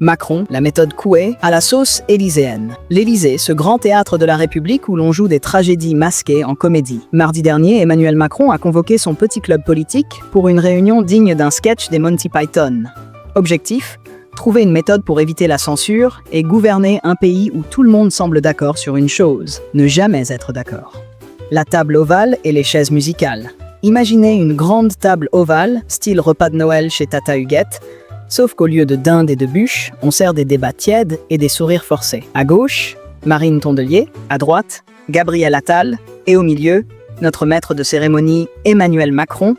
Macron, la méthode Coué, à la sauce élyséenne. L'Élysée, ce grand théâtre de la République où l'on joue des tragédies masquées en comédie. Mardi dernier, Emmanuel Macron a convoqué son petit club politique pour une réunion digne d'un sketch des Monty Python. Objectif ? Trouver une méthode pour éviter la censure et gouverner un pays où tout le monde semble d'accord sur une chose, ne jamais être d'accord. La table ovale et les chaises musicales. Imaginez une grande table ovale, style repas de Noël chez Tata Huguette, sauf qu'au lieu de dinde et de bûches, on sert des débats tièdes et des sourires forcés. À gauche, Marine Tondelier, à droite, Gabriel Attal, et au milieu, notre maître de cérémonie, Emmanuel Macron,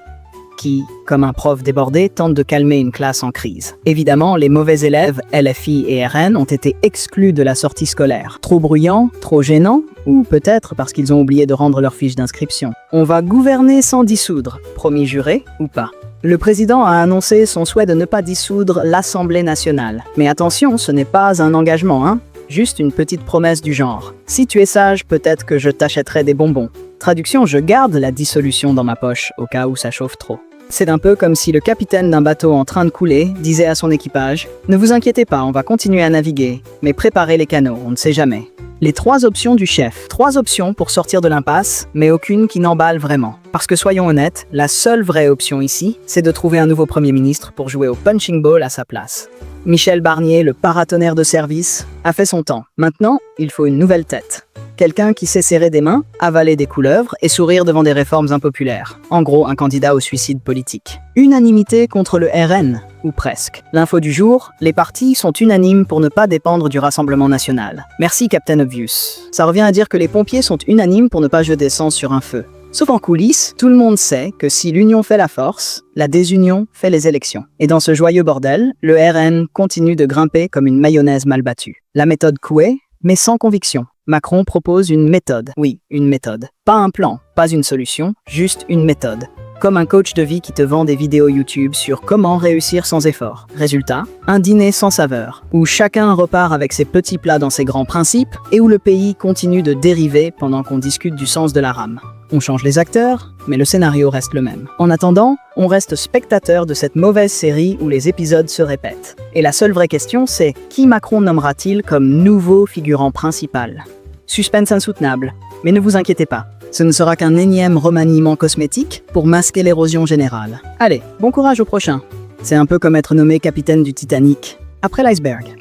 qui, comme un prof débordé, tente de calmer une classe en crise. Évidemment, les mauvais élèves, LFI et RN, ont été exclus de la sortie scolaire. Trop bruyants, trop gênants, ou peut-être parce qu'ils ont oublié de rendre leur fiche d'inscription. On va gouverner sans dissoudre, promis juré ou pas. Le président a annoncé son souhait de ne pas dissoudre l'Assemblée nationale. Mais attention, ce n'est pas un engagement, hein ? Juste une petite promesse du genre. Si tu es sage, peut-être que je t'achèterai des bonbons. Traduction, je garde la dissolution dans ma poche, au cas où ça chauffe trop. C'est un peu comme si le capitaine d'un bateau en train de couler disait à son équipage « Ne vous inquiétez pas, on va continuer à naviguer, mais préparez les canots, on ne sait jamais. » Les 3 options du chef. 3 options pour sortir de l'impasse, mais aucune qui n'emballe vraiment. Parce que soyons honnêtes, la seule vraie option ici, c'est de trouver un nouveau Premier ministre pour jouer au punching ball à sa place. Michel Barnier, le paratonnerre de service, a fait son temps. Maintenant, il faut une nouvelle tête. Quelqu'un qui sait serrer des mains, avaler des couleuvres et sourire devant des réformes impopulaires. En gros, un candidat au suicide politique. Unanimité contre le RN, ou presque. L'info du jour, les partis sont unanimes pour ne pas dépendre du Rassemblement national. Merci Captain Obvious. Ça revient à dire que les pompiers sont unanimes pour ne pas jeter d'essence sur un feu. Sauf en coulisses, tout le monde sait que si l'union fait la force, la désunion fait les élections. Et dans ce joyeux bordel, le RN continue de grimper comme une mayonnaise mal battue. La méthode Coué, mais sans conviction. Macron propose une méthode. Oui, une méthode. Pas un plan, pas une solution, juste une méthode. Comme un coach de vie qui te vend des vidéos YouTube sur comment réussir sans effort. Résultat, un dîner sans saveur, où chacun repart avec ses petits plats dans ses grands principes et où le pays continue de dériver pendant qu'on discute du sens de la rame. On change les acteurs, mais le scénario reste le même. En attendant, on reste spectateur de cette mauvaise série où les épisodes se répètent. Et la seule vraie question, c'est qui Macron nommera-t-il comme nouveau figurant principal ? Suspense insoutenable, mais ne vous inquiétez pas. Ce ne sera qu'un énième remaniement cosmétique pour masquer l'érosion générale. Allez, bon courage au prochain. C'est un peu comme être nommé capitaine du Titanic, après l'iceberg.